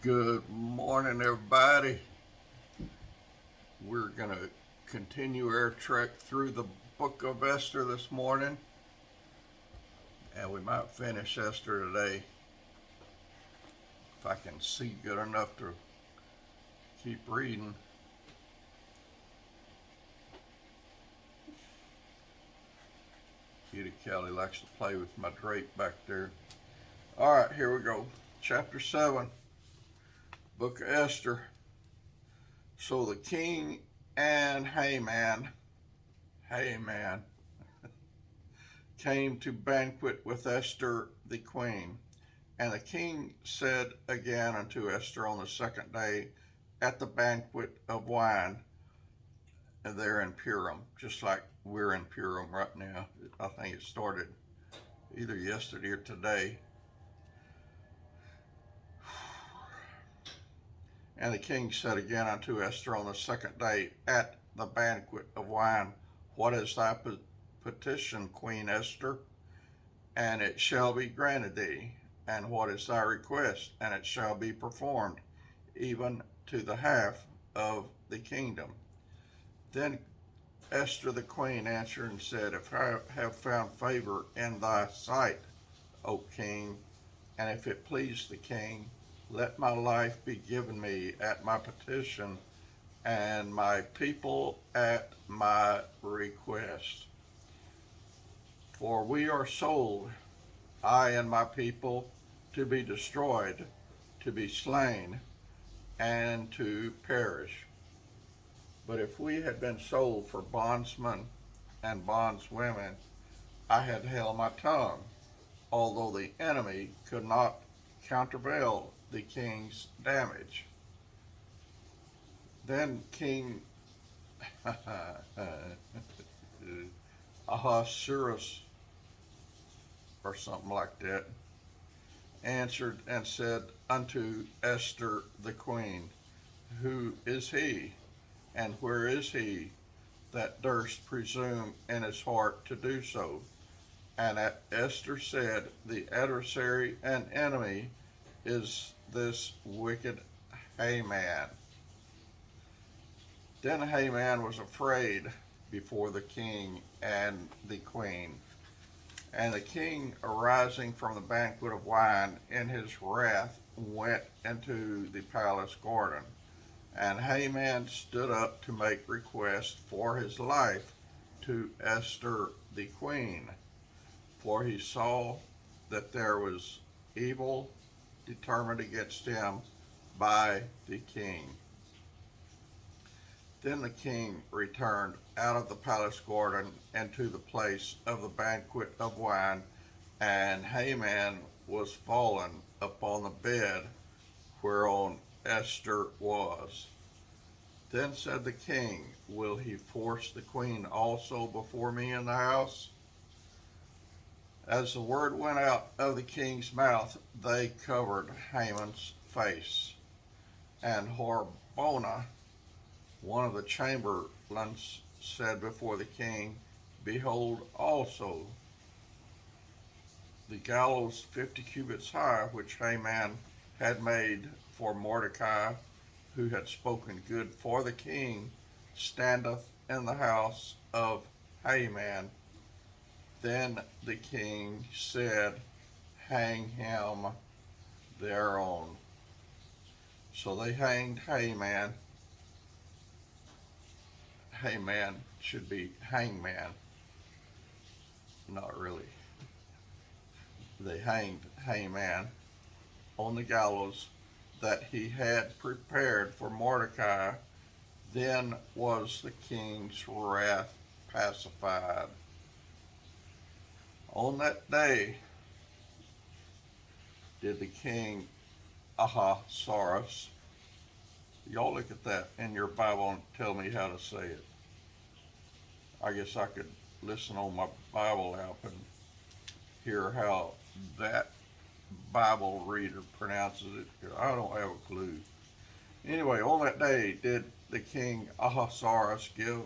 Good morning, everybody. We're going to continue our trek through the book of Esther this morning, and we might finish Esther today if I can see good enough to keep reading. Kitty Kelly likes to play with my drape back there. All right, here we go. Chapter 7, book of Esther. So the king and Haman came to banquet with Esther the queen. And the king said again unto Esther on the second day at the banquet of wine, and they're in Purim, just like we're in Purim right now. I think it started either yesterday or today. And the king said again unto Esther on the second day at the banquet of wine, What is thy petition, Queen Esther? And it shall be granted thee. And what is thy request? And it shall be performed, even to the half of the kingdom. Then Esther the queen answered and said, If I have found favor in thy sight, O king, and if it please the king, let my life be given me at my petition, and my people at my request. For we are sold, I and my people, to be destroyed, to be slain, and to perish. But if we had been sold for bondsmen and bondswomen, I had held my tongue, although the enemy could not countervail the king's damage. Then King Ahasuerus, or something like that, answered and said unto Esther the queen, Who is he, and where is he that durst presume in his heart to do so? And Esther said, The adversary and enemy is this wicked Haman. Then Haman was afraid before the king and the queen. And the king, arising from the banquet of wine in his wrath, went into the palace garden. And Haman stood up to make request for his life to Esther the queen, for he saw that there was evil determined against him by the king. Then the king returned out of the palace garden into the place of the banquet of wine, and Haman was fallen upon the bed whereon Esther was. Then said the king, Will he force the queen also before me in the house? As the word went out of the king's mouth, they covered Haman's face. And Harbona, one of the chamberlains, said before the king, Behold also the gallows 50 cubits high, which Haman had made for Mordecai, who had spoken good for the king, standeth in the house of Haman. Then the king said, Hang him thereon. So they hanged Haman. Haman should be hangman. Not really. They hanged Haman on the gallows that he had prepared for Mordecai. Then was the king's wrath pacified. On that day did the king Ahasuerus, y'all look at that in your Bible and tell me how to say it. I guess I could listen on my Bible app and hear how that Bible reader pronounces it. I don't have a clue. Anyway, on that day did the king Ahasuerus give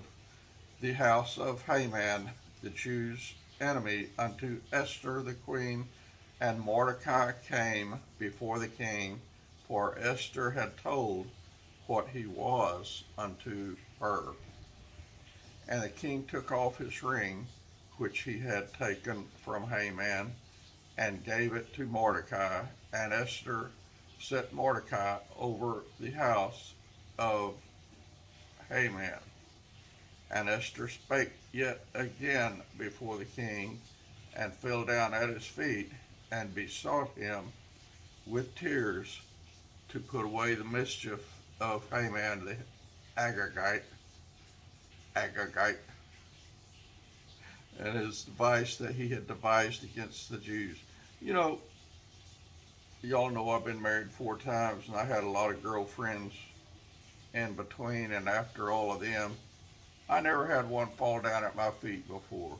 the house of Haman, the Jews' enemy, unto Esther the queen, and Mordecai came before the king for Esther had told what he was unto her. And the king took off his ring, which he had taken from Haman, and gave it to Mordecai. And Esther set Mordecai over the house of Haman. And Esther spake yet again before the king, and fell down at his feet, and besought him with tears to put away the mischief of Haman the Agagite, and his device that he had devised against the Jews. You know, y'all know I've been married 4 times, and I had a lot of girlfriends in between and after all of them. I never had one fall down at my feet before.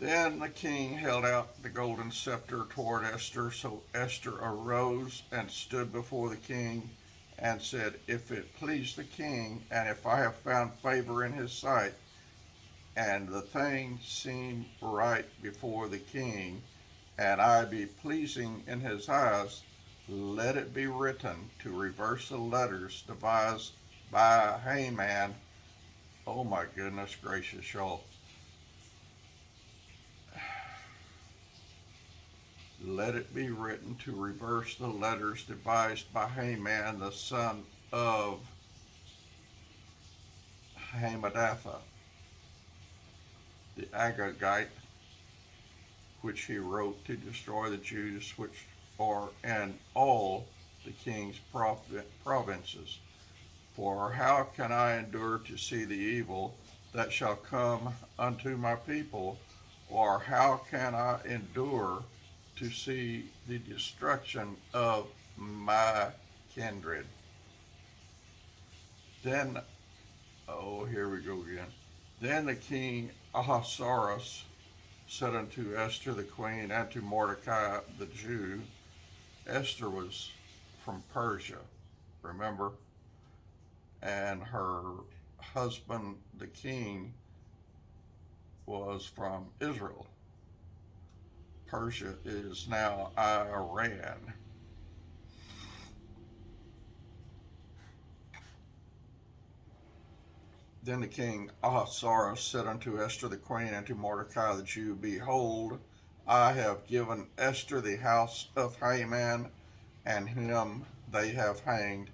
Then the king held out the golden scepter toward Esther. So Esther arose and stood before the king and said, If it please the king, and if I have found favor in his sight, and the thing seem right before the king, and I be pleasing in his eyes, let it be written to reverse the letters devised by Haman. Oh my goodness gracious, y'all. Let it be written to reverse the letters devised by Haman, the son of Hammedatha, the Agagite, which he wrote to destroy the Jews which are in all the king's provinces. For how can I endure to see the evil that shall come unto my people, or how can I endure to see the destruction of my kindred? Then, oh, here we go again. Then the king Ahasuerus said unto Esther the queen and to Mordecai the Jew. Esther was from Persia, remember? And her husband, the king, was from Israel. Persia is now Iran. Then the king Ahasuerus said unto Esther the queen and to Mordecai the Jew, Behold, I have given Esther the house of Haman, and him they have hanged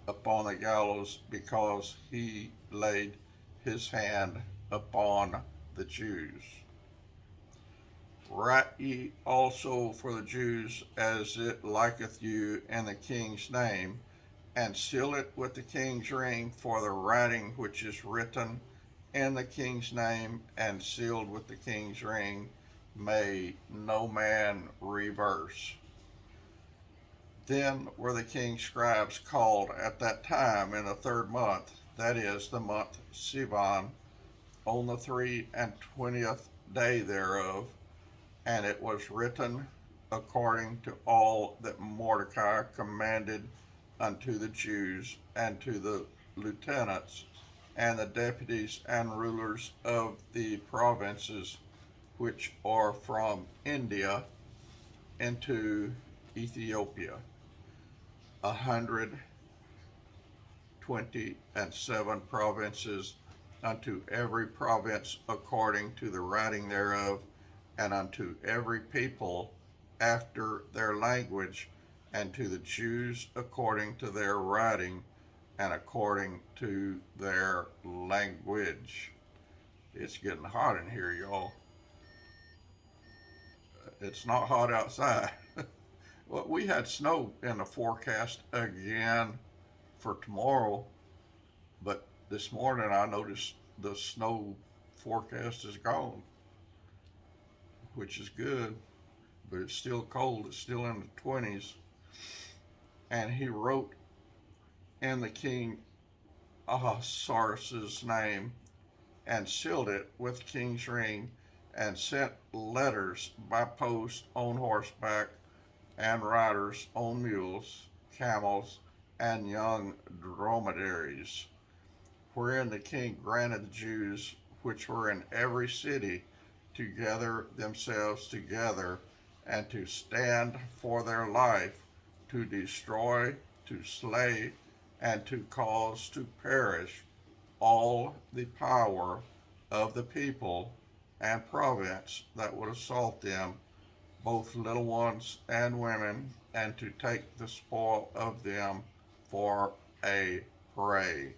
upon the gallows, because he laid his hand upon the Jews. Write ye also for the Jews as it liketh you in the king's name, and seal it with the king's ring, for the writing which is written in the king's name and sealed with the king's ring may no man reverse. Then were the king's scribes called at that time in the 3rd month, that is, the month Sivan, on the 23rd day thereof, and it was written according to all that Mordecai commanded unto the Jews, and to the lieutenants, and the deputies and rulers of the provinces which are from India into Ethiopia, 127 provinces, unto every province according to the writing thereof, and unto every people after their language, and to the Jews according to their writing, and according to their language. It's getting hot in here, y'all. It's not hot outside. Well, we had snow in the forecast again for tomorrow, but this morning I noticed the snow forecast is gone, which is good, but it's still cold. It's still in the 20s. And he wrote in the king Ahasuerus' name, and sealed it with king's ring, and sent letters by post on horseback, and riders on mules, camels, and young dromedaries, wherein the king granted the Jews which were in every city to gather themselves together and to stand for their life, to destroy, to slay, and to cause to perish all the power of the people and province that would assault them, both little ones and women, and to take the spoil of them for a prey.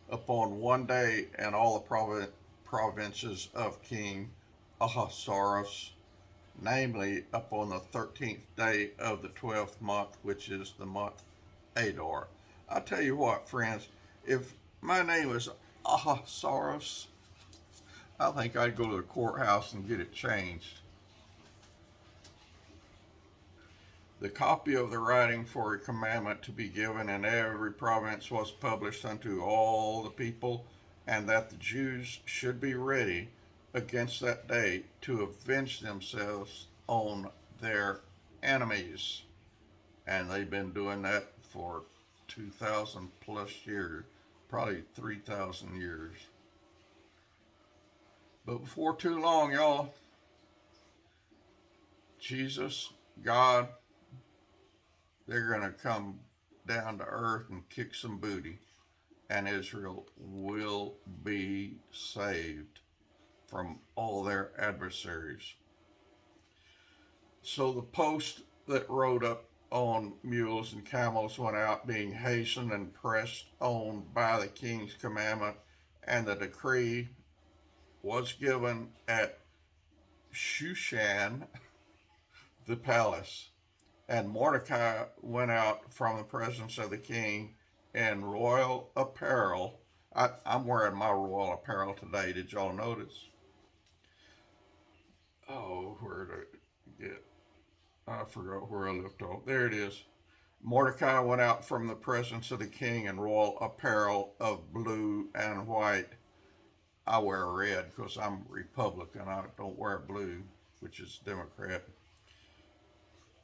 Upon one day, and all the provinces of King Ahasuerus, namely upon the 13th day of the 12th month, which is the month Adar. I tell you what, friends, if my name was Ahasuerus, I think I'd go to the courthouse and get it changed. The copy of the writing for a commandment to be given in every province was published unto all the people, and that the Jews should be ready against that day to avenge themselves on their enemies. And they've been doing that for 2,000 plus years, probably 3,000 years. But before too long, y'all, Jesus, God, they're going to come down to earth and kick some booty, and Israel will be saved from all their adversaries. So the post that rode up on mules and camels went out, being hastened and pressed on by the king's commandment, and the decree was given at Shushan the palace. And Mordecai went out from the presence of the king in royal apparel. I'm wearing my royal apparel today. Did y'all notice? Oh, where did I get? I forgot where I left off. There it is. Mordecai went out from the presence of the king in royal apparel of blue and white. I wear red because I'm Republican. I don't wear blue, which is Democrat.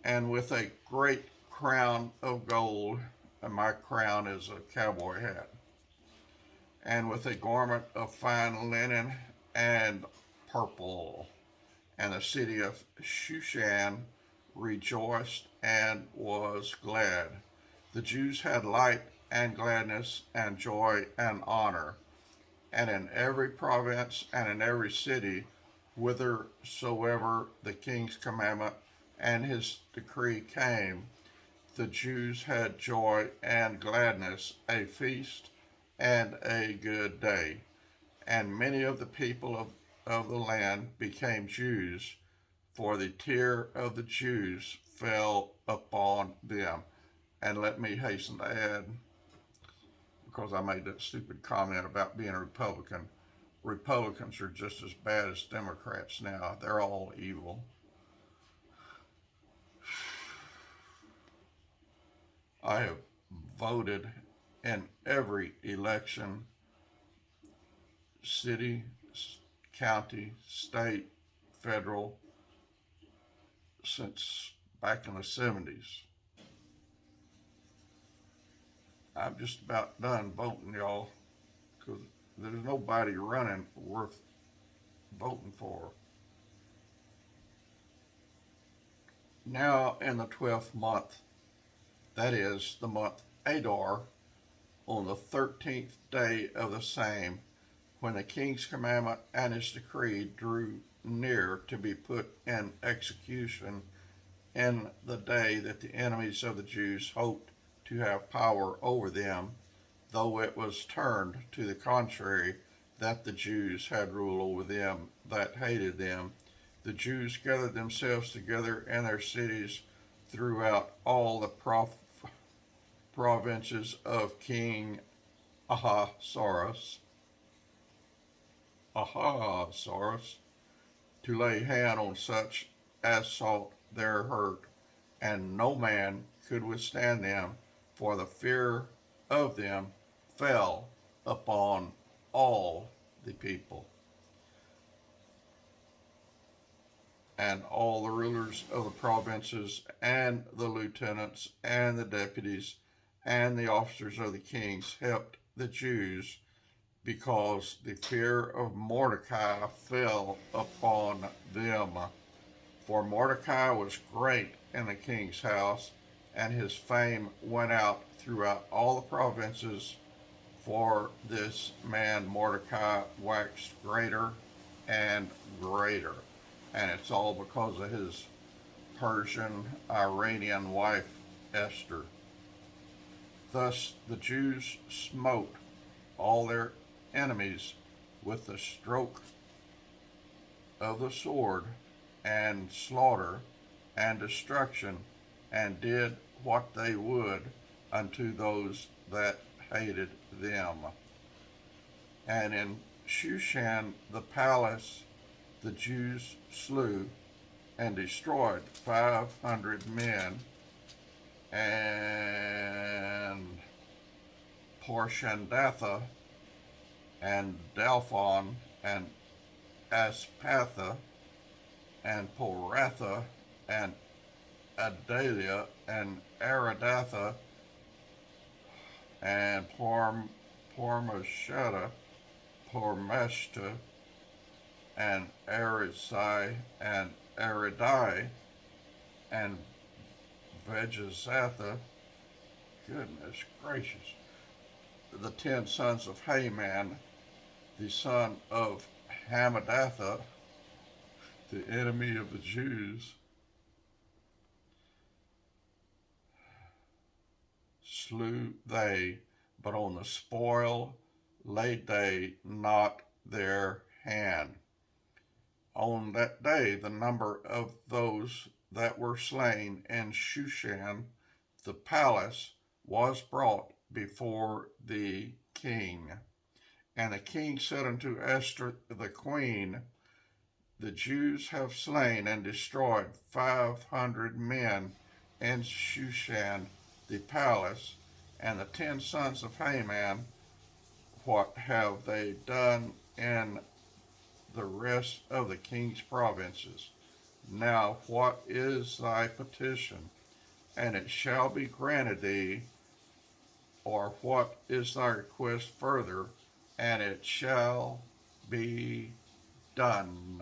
And with a great crown of gold, and my crown is a cowboy hat, and with a garment of fine linen and purple. And the city of Shushan rejoiced and was glad. The Jews had light and gladness and joy and honor. And in every province and in every city, whithersoever the king's commandment and his decree came, the Jews had joy and gladness, a feast and a good day. And many of the people of the land became Jews, for the tear of the Jews fell upon them. And let me hasten to add, because I made that stupid comment about being a Republican, Republicans are just as bad as Democrats now. They're all evil. I have voted in every election, city, county, state, federal, since back in the 70s. I'm just about done voting, y'all, because there's nobody running worth voting for. Now, in the 12th month, that is the month Adar, on the 13th day of the same, when the king's commandment and his decree drew near to be put in execution, in the day that the enemies of the Jews hoped to have power over them, though it was turned to the contrary, that the Jews had rule over them that hated them, the Jews gathered themselves together in their cities throughout all the provinces of King Ahasuerus, to lay hand on such as sought their hurt, and no man could withstand them, for the fear of them fell upon all the people. And all the rulers of the provinces, and the lieutenants, and the deputies, and the officers of the kings helped the Jews, because the fear of Mordecai fell upon them. For Mordecai was great in the king's house, and his fame went out throughout all the provinces. For this man Mordecai waxed greater and greater. And it's all because of his Persian Iranian wife Esther. Thus the Jews smote all their enemies with the stroke of the sword, and slaughter and destruction, and did what they would unto those that hated them. And in Shushan the palace the Jews slew and destroyed 500 men, and Parshandatha and Dalphon and Aspatha and Poratha and Adalia and Aradatha and Parmashata, Parmashta and Arisai and Aridai and Vejazatha. Goodness gracious. The 10 sons of Haman, the son of Hamadatha, the enemy of the Jews, slew they, but on the spoil laid they not their hand. On that day the number of those that were slain in Shushan the palace was brought before the king. And the king said unto Esther the queen, the Jews have slain and destroyed 500 men in Shushan the palace, and the 10 sons of Haman, what have they done in the rest of the king's provinces? Now what is thy petition? And it shall be granted thee. Or what is thy request further? And it shall be done.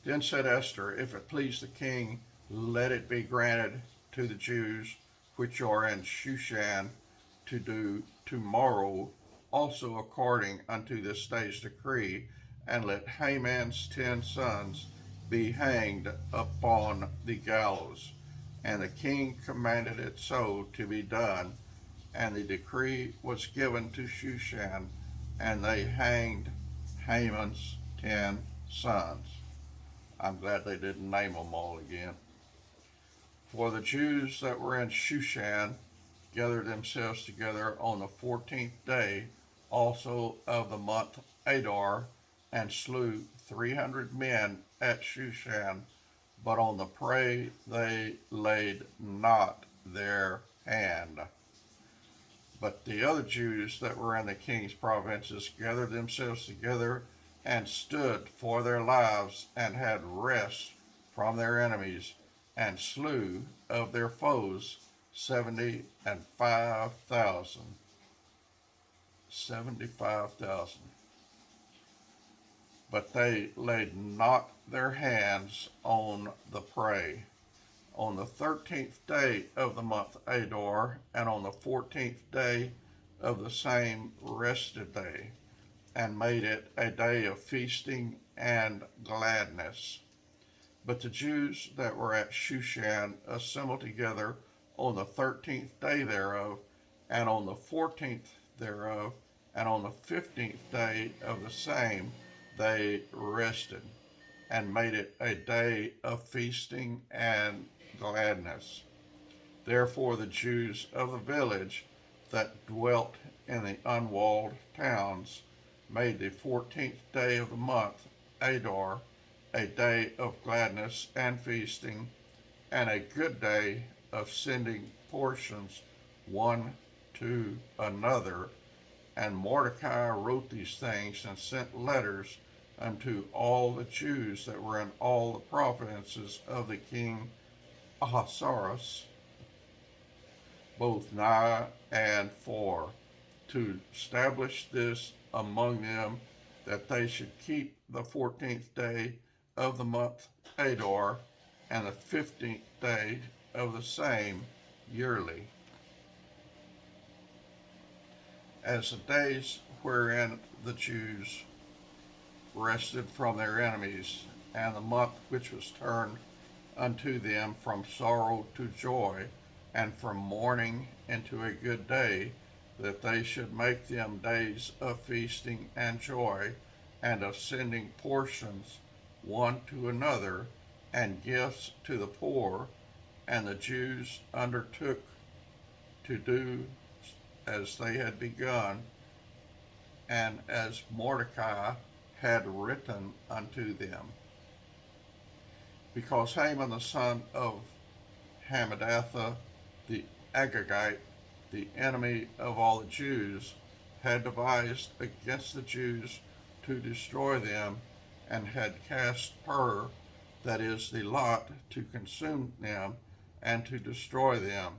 Then said Esther, if it please the king, let it be granted to the Jews which are in Shushan to do tomorrow also according unto this day's decree, and let Haman's 10 sons be hanged upon the gallows. And the king commanded it so to be done, and the decree was given to Shushan, and they hanged Haman's 10 sons. I'm glad they didn't name them all again. For the Jews that were in Shushan gathered themselves together on the 14th day also of the month Adar, and slew 300 men at Shushan, but on the prey they laid not their hand. But the other Jews that were in the king's provinces gathered themselves together and stood for their lives, and had rest from their enemies, and slew of their foes 75,000. 75,000. But they laid not their hands on the prey. On the 13th day of the month Adar, and on the 14th day of the same rested day, and made it a day of feasting and gladness. But the Jews that were at Shushan assembled together on the 13th day thereof, and on the 14th thereof, and on the 15th day of the same they rested, and made it a day of feasting and gladness. Therefore the Jews of the village that dwelt in the unwalled towns made the 14th day of the month Adar a day of gladness and feasting, and a good day of sending portions one to another. And Mordecai wrote these things and sent letters unto all the Jews that were in all the provinces of the king Ahasuerus, both nigh and far, to establish this among them, that they should keep the 14th day of the month Adar, and the 15th day of the same yearly, as the days wherein the Jews rested from their enemies, and the month which was turned unto them from sorrow to joy, and from mourning into a good day, that they should make them days of feasting and joy, and of sending portions one to another, and gifts to the poor. And the Jews undertook to do as they had begun, and as Mordecai had written unto them. Because Haman the son of Hammedatha the Agagite, the enemy of all the Jews, had devised against the Jews to destroy them, and had cast pur, that is, the lot, to consume them and to destroy them.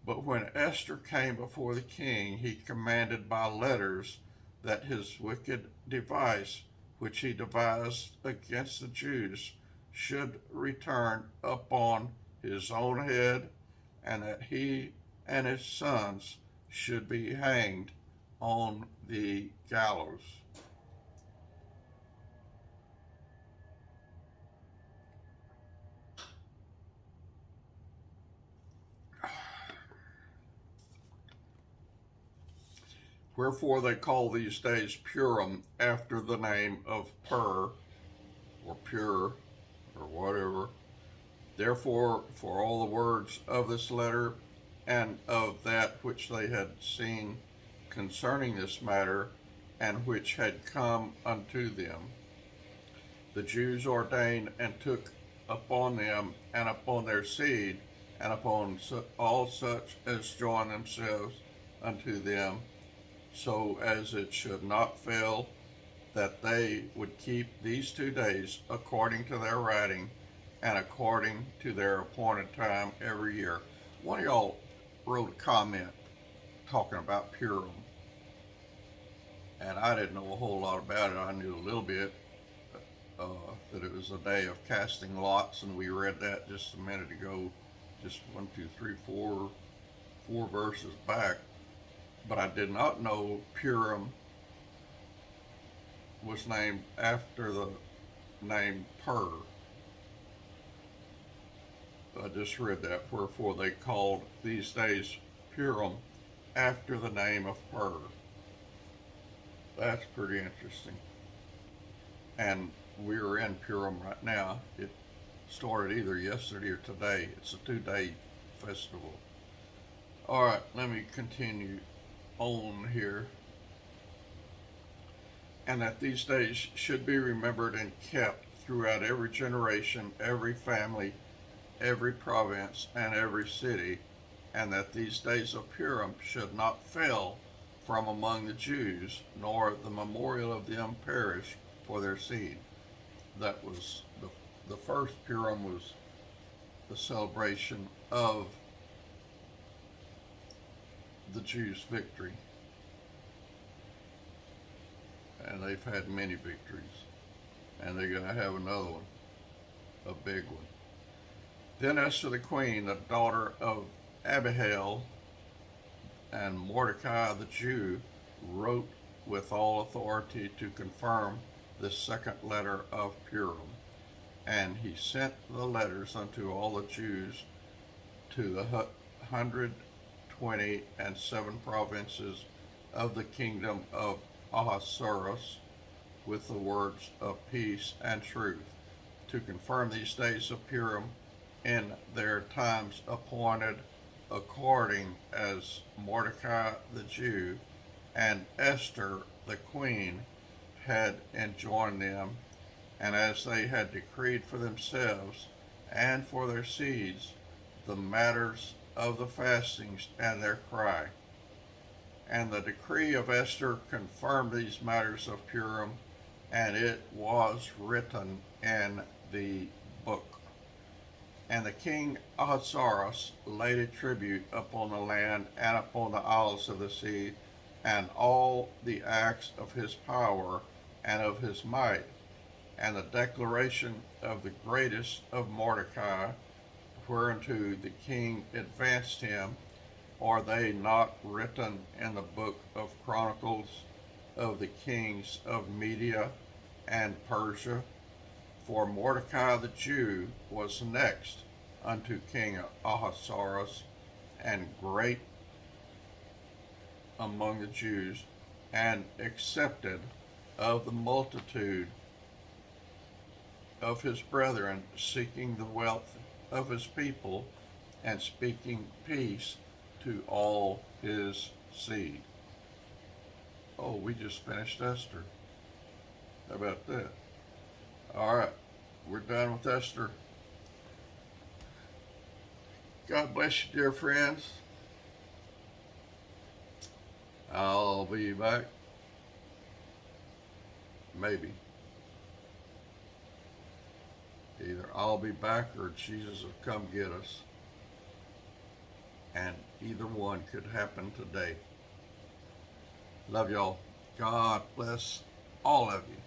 But when Esther came before the king, he commanded by letters that his wicked device, which he devised against the Jews, should return upon his own head, and that he and his sons should be hanged on the gallows. Wherefore they call these days Purim, after the name of Pur, or Pure, or whatever. Therefore, for all the words of this letter, and of that which they had seen concerning this matter, and which had come unto them, the Jews ordained and took upon them, and upon their seed, and upon all such as join themselves unto them, so as it should not fail, that they would keep these 2 days according to their writing, and according to their appointed time every year. One of y'all wrote a comment talking about Purim, and I didn't know a whole lot about it. I knew a little bit, that it was a day of casting lots, and we read that just a minute ago, just 4 verses back. But I did not know Purim was named after the name Pur. I just read that. Wherefore they called these days Purim, after the name of Pur. That's pretty interesting. And we're in Purim right now. It started either yesterday or today. It's a 2-day festival. All right, let me continue on here. And that these days should be remembered and kept throughout every generation, every family, every province, and every city, and that these days of Purim should not fail from among the Jews, nor the memorial of them perish for their seed. That was the first Purim, was the celebration of the Jews' victory. And they've had many victories. And they're going to have another one, a big one. Then Esther the queen, the daughter of Abihail, and Mordecai the Jew, wrote with all authority to confirm this second letter of Purim. And he sent the letters unto all the Jews to the 127 provinces of the kingdom of Ahasuerus, with the words of peace and truth, to confirm these days of Purim in their times appointed, according as Mordecai the Jew and Esther the queen had enjoined them, and as they had decreed for themselves and for their seeds the matters of the fastings and their cry. And the decree of Esther confirmed these matters of Purim, and it was written in the book. And the king Ahasuerus laid a tribute upon the land and upon the isles of the sea, and all the acts of his power and of his might, and the declaration of the greatest of Mordecai, whereunto the king advanced him, are they not written in the book of Chronicles of the kings of Media and Persia? For Mordecai the Jew was next unto King Ahasuerus, and great among the Jews, and accepted of the multitude of his brethren, seeking the wealth of his people, and speaking peace to all his seed. Oh, we just finished Esther. How about that? All right, we're done with Esther. God bless you, dear friends. I'll be back. Maybe. Either I'll be back or Jesus will come get us. And either one could happen today. Love y'all. God bless all of you.